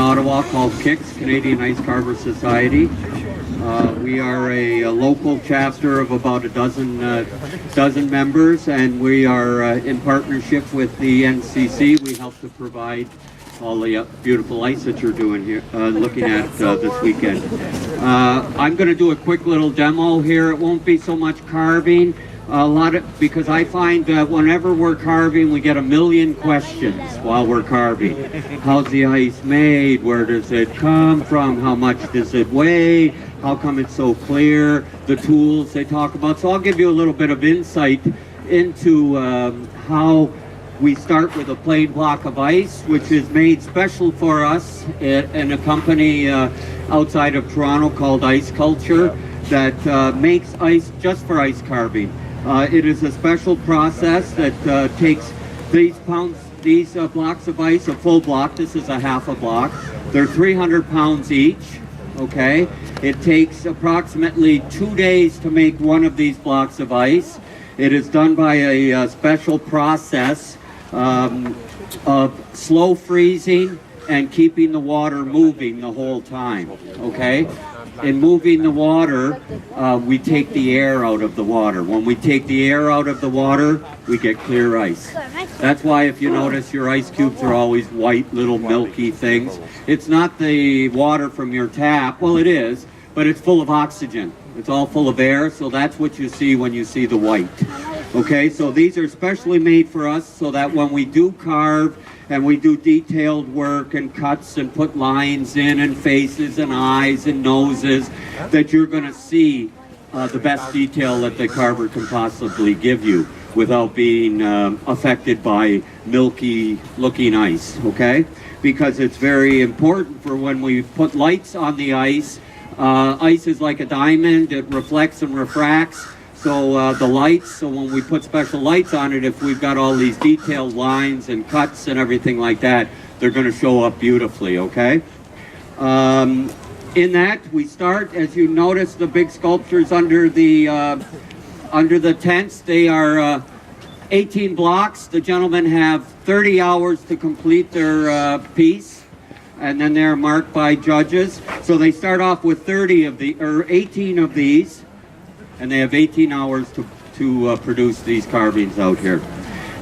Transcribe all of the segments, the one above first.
Ottawa called KICS, Canadian Ice Carver Society. We are a local chapter of about a dozen members, and we are in partnership with the NCC. We help to provide all the beautiful ice that you're doing here, looking at this weekend. I'm going to do a quick little demo here. It won't be so much carving, because I find that whenever we're carving, we get a million questions while we're carving. How's the ice made? Where does it come from? How much does it weigh? How come it's so clear? The tools they talk about. So I'll give you a little bit of insight into how we start with a plain block of ice, which is made special for us in a company outside of Toronto called Ice Culture that makes ice just for ice carving. It is a special process that takes these blocks of ice, a full block. This is a half a block. They're 300 pounds each. Okay, it takes approximately 2 days to make one of these blocks of ice. It is done by a special process of slow freezing and keeping the water moving the whole time. Okay, in moving the water, we take the air out of the water. When we take the air out of the water, we get clear ice. That's why if you notice your ice cubes are always white, little milky things. It's not the water from your tap. Well, it is, but it's full of oxygen. It's all full of air, so that's what you see when you see the white. Okay, so these are specially made for us so that when we do carve and we do detailed work and cuts and put lines in and faces and eyes and noses, that you're going to see the best detail that the carver can possibly give you without being affected by milky looking ice, okay? Because it's very important for when we put lights on the ice. Ice is like a diamond, it reflects and refracts. So the lights, so when we put special lights on it, if we've got all these detailed lines and cuts and everything like that, they're going to show up beautifully, okay? In that, we start, as you notice, the big sculptures under the tents. They are 18 blocks. The gentlemen have 30 hours to complete their piece, and then they're marked by judges. So they start off with 18 of these, and they have 18 hours to produce these carvings out here.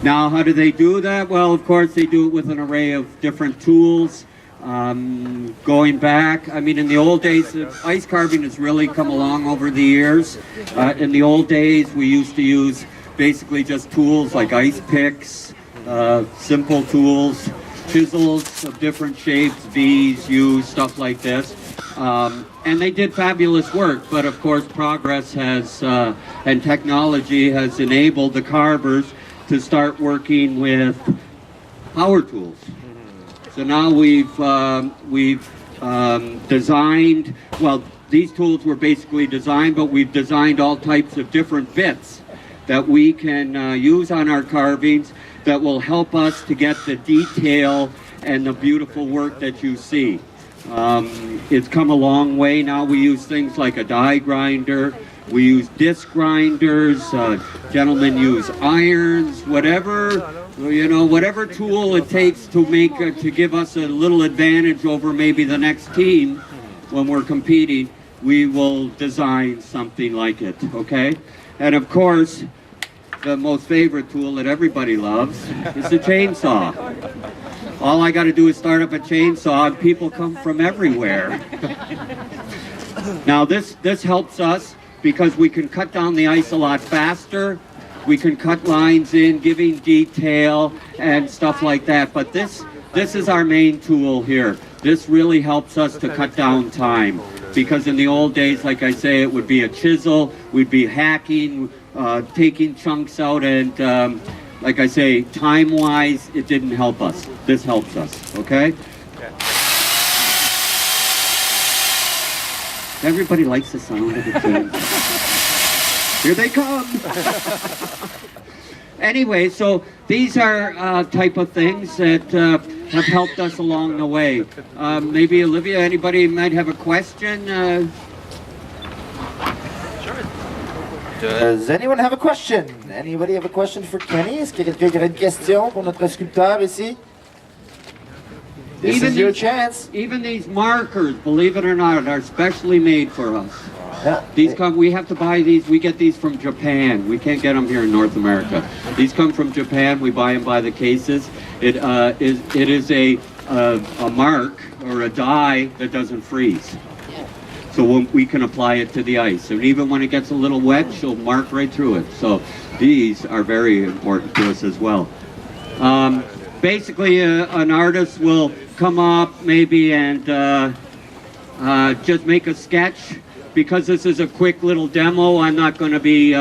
Now, how do they do that? Well, of course, they do it with an array of different tools. Going back, I mean, in the old days, ice carving has really come along over the years. In the old days, we used to use basically just tools like ice picks, simple tools, chisels of different shapes, V's, U's, stuff like this. And they did fabulous work, but of course progress has and technology has enabled the carvers to start working with power tools. So now we've designed, well, these tools were basically designed, but we've designed all types of different bits that we can use on our carvings that will help us to get the detail and the beautiful work that you see. It's come a long way now. We use things like a die grinder, we use disc grinders, gentlemen use irons, whatever, you know, whatever tool it takes to make to give us a little advantage over maybe the next team when we're competing, we will design something like it, okay? And of course, the most favorite tool that everybody loves is the chainsaw. All I got to do is start up a chainsaw and people come from everywhere. Now this helps us because we can cut down the ice a lot faster. We can cut lines in, giving detail and stuff like that. But this is our main tool here. This really helps us to cut down time. Because in the old days, like I say, it would be a chisel, we'd be hacking, taking chunks out, and like I say, time-wise, it didn't help us. This helps us, okay? Everybody likes the sound of the chainsaw. Here they come! Anyway, so these are type of things that have helped us along the way. Maybe Olivia, anybody might have a question? Does anyone have a question? Anybody have a question for Kenny? Est-ce que quelqu'un aurait une question pour notre sculpteur ici? This is your chance. Even these markers, believe it or not, are specially made for us. Yeah. These come. We have to buy these. We get these from Japan. We can't get them here in North America. These come from Japan. We buy them by the cases. It is a mark or a dye that doesn't freeze. So we can apply it to the ice. And even when it gets a little wet, she'll mark right through it. So these are very important to us as well. Basically, an artist will come up maybe and just make a sketch. Because this is a quick little demo, I'm not going to be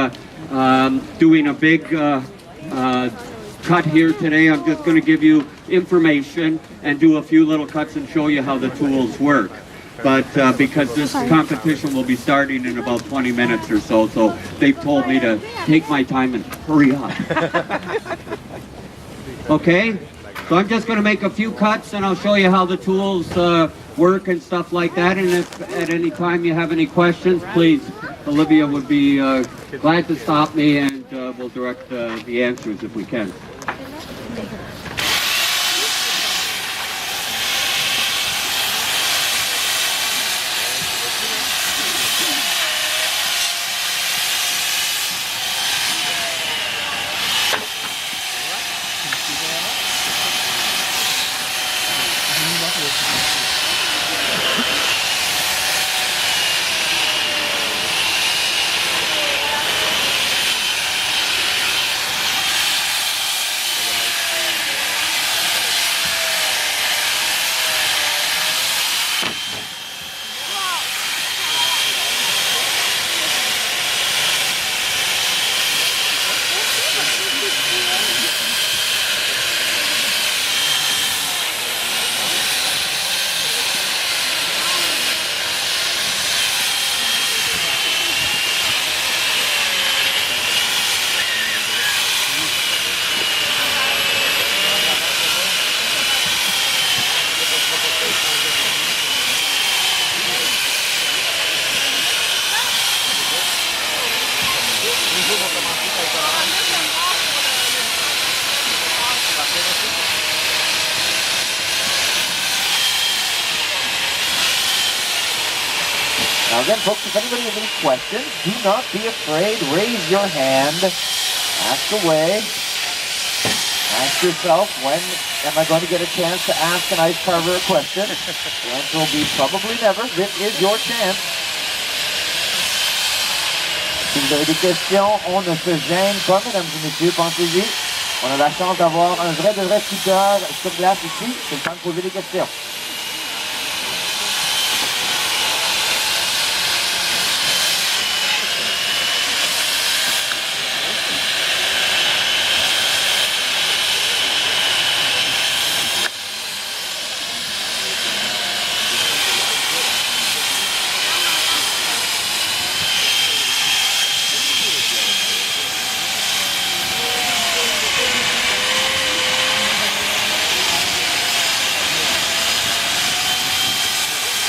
doing a big cut here today. I'm just going to give you information and do a few little cuts and show you how the tools work. But because this competition will be starting in about 20 minutes or so, so they've told me to take my time and hurry up. Okay? So I'm just going to make a few cuts and I'll show you how the tools work and stuff like that. And if at any time you have any questions, please, Olivia would be glad to stop me and we'll direct the answers if we can. Now again, folks, if anybody has any questions, do not be afraid. Raise your hand. Ask away. Ask yourself, when am I going to get a chance to ask an ice carver a question? The answer will be probably never. This is your chance. Si vous avez des questions, on ne se gêne pas, mesdames et messieurs, pensez-y. On a la chance d'avoir un vrai scooter sur glace ici. C'est le temps de poser des questions.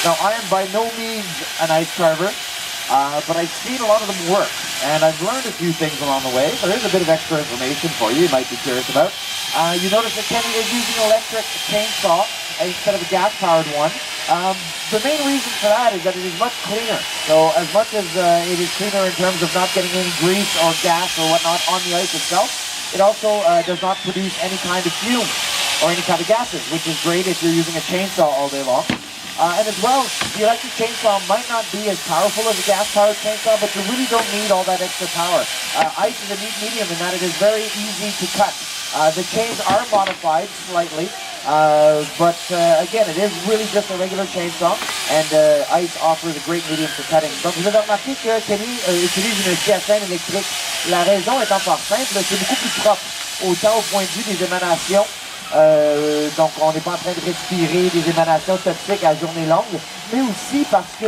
Now, I am by no means an ice carver, but I've seen a lot of them work, and I've learned a few things along the way. There is a bit of extra information for you might be curious about. You notice that Kenny is using an electric chainsaw instead of a gas-powered one. The main reason for that is that it is much cleaner. So as much as it is cleaner in terms of not getting any grease or gas or whatnot on the ice itself, it also does not produce any kind of fume or any kind of gases, which is great if you're using a chainsaw all day long. And as well, the electric chainsaw might not be as powerful as a gas-powered chainsaw, but you really don't need all that extra power. Ice is a neat medium in that it is very easy to cut. The chains are modified slightly, but again, it is really just a regular chainsaw, and ice offers a great medium for cutting. Donc vous avez remarqué que Kenny utilise une scie à chaîne électrique. La raison étant fort simple, c'est beaucoup plus propre, autant au point de vue des émanations. Donc on n'est pas en train de respirer des émanations toxiques à journée longue, mais aussi parce que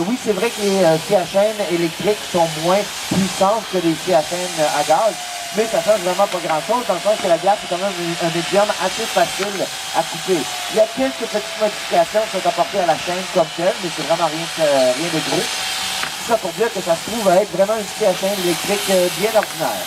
oui, c'est vrai que les scies à chaîne électriques sont moins puissantes que les scies à chaîne à gaz, mais ça change vraiment pas grand chose dans le sens que la glace est quand même un médium assez facile à couper. Il y a quelques petites modifications qui sont apportées à la chaîne comme telle, mais c'est vraiment rien de gros. Tout ça pour dire que ça se trouve à être vraiment une scie à chaîne électrique bien ordinaire.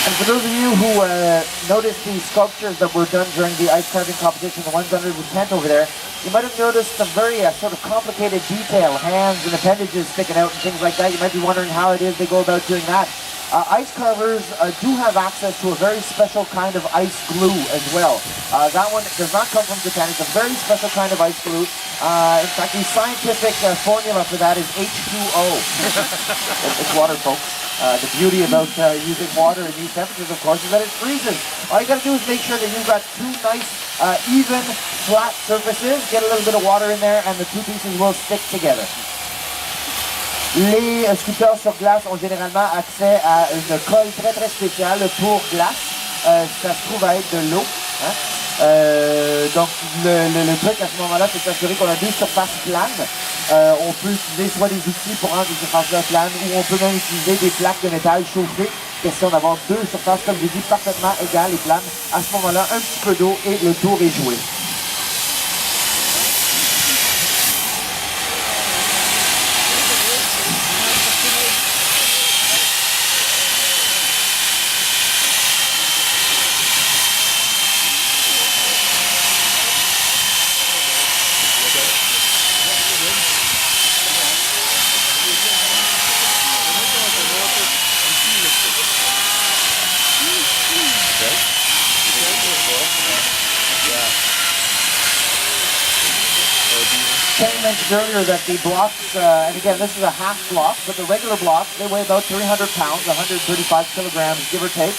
And for those of you who noticed the sculptures that were done during the ice carving competition, the ones under the tent over there, you might have noticed some very sort of complicated detail, hands and appendages sticking out and things like that. You might be wondering how it is they go about doing that. Ice carvers do have access to a very special kind of ice glue as well. That one does not come from Japan. It's a very special kind of ice glue. In fact, the scientific formula for that is H2O. It's water, folks. The beauty about using water in these temperatures, of course, is that it freezes. All you got to do is make sure that you've got two nice, even, flat surfaces. Get a little bit of water in there, and the two pieces will stick together. Les sculpteurs sur glace ont généralement accès à une colle très très spéciale pour glace. Ça se trouve à être de l'eau. Hein? Donc le truc à ce moment-là, c'est de s'assurer qu'on a deux surfaces planes. On peut utiliser soit des outils pour rendre ces surfaces-là planes, ou on peut même utiliser des plaques de métal chauffées. Question d'avoir deux surfaces, comme je dis, parfaitement égales et planes. À ce moment-là, un petit peu d'eau et le tour est joué. Kenny mentioned earlier that the blocks, and again, this is a half block, but the regular blocks, they weigh about 300 pounds, 135 kilograms, give or take.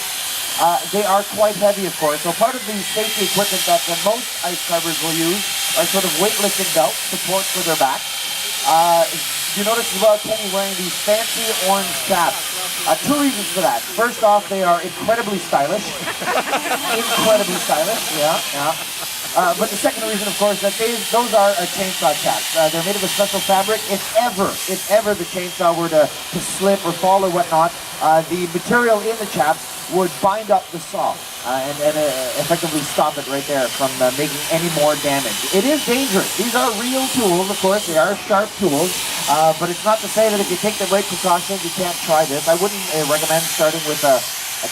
They are quite heavy, of course. So part of the safety equipment that most ice carvers will use are sort of weightlifting belts, support for their back. You notice as well Kenny wearing these fancy orange caps. Two reasons for that. First off, they are incredibly stylish. Incredibly stylish, yeah. But the second reason, of course, that those are chainsaw caps. They're made of a special fabric. If ever the chainsaw were to slip or fall or whatnot, the material in the chaps would bind up the saw and effectively stop it right there from making any more damage. It is dangerous. These are real tools, of course. They are sharp tools, but it's not to say that if you take the right precautions, you can't try this. I wouldn't recommend starting with a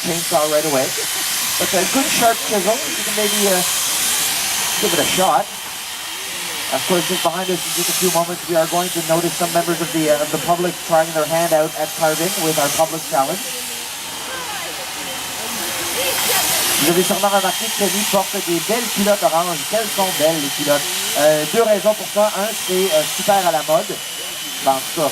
chainsaw right away. But a good sharp chisel, you can maybe give it a shot. Of course, just behind us in just a few moments, we are going to notice some members of the public trying their hand out at carving with our public challenge. Vous avez sûrement remarqué que Kenny porte des belles culottes oranges. Quelles sont belles les culottes? Deux raisons pour ça. Un, c'est super à la mode. Ben, en tout cas,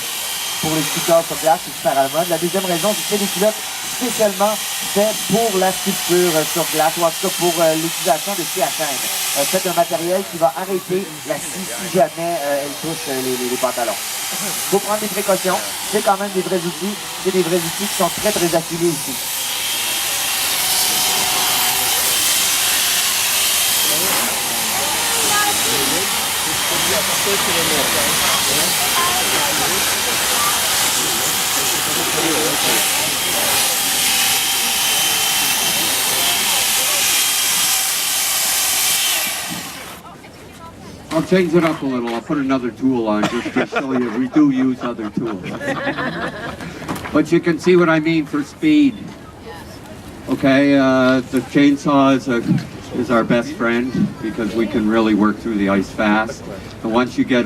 pour les sculpteurs sur glace, c'est super à la mode. La deuxième raison, c'est que c'est des culottes spécialement faites pour la sculpture sur glace, ou en tout cas pour l'utilisation de scie à chaîne. Faites un matériel qui va arrêter la scie si jamais elle touche les pantalons. Il faut prendre des précautions. C'est quand même des vrais outils. C'est des vrais outils qui sont très très affilés ici. I'll change it up a little. I'll put another tool on just to show you we do use other tools. But you can see what I mean for speed. Okay, the chainsaw is our best friend because we can really work through the ice fast. And once you get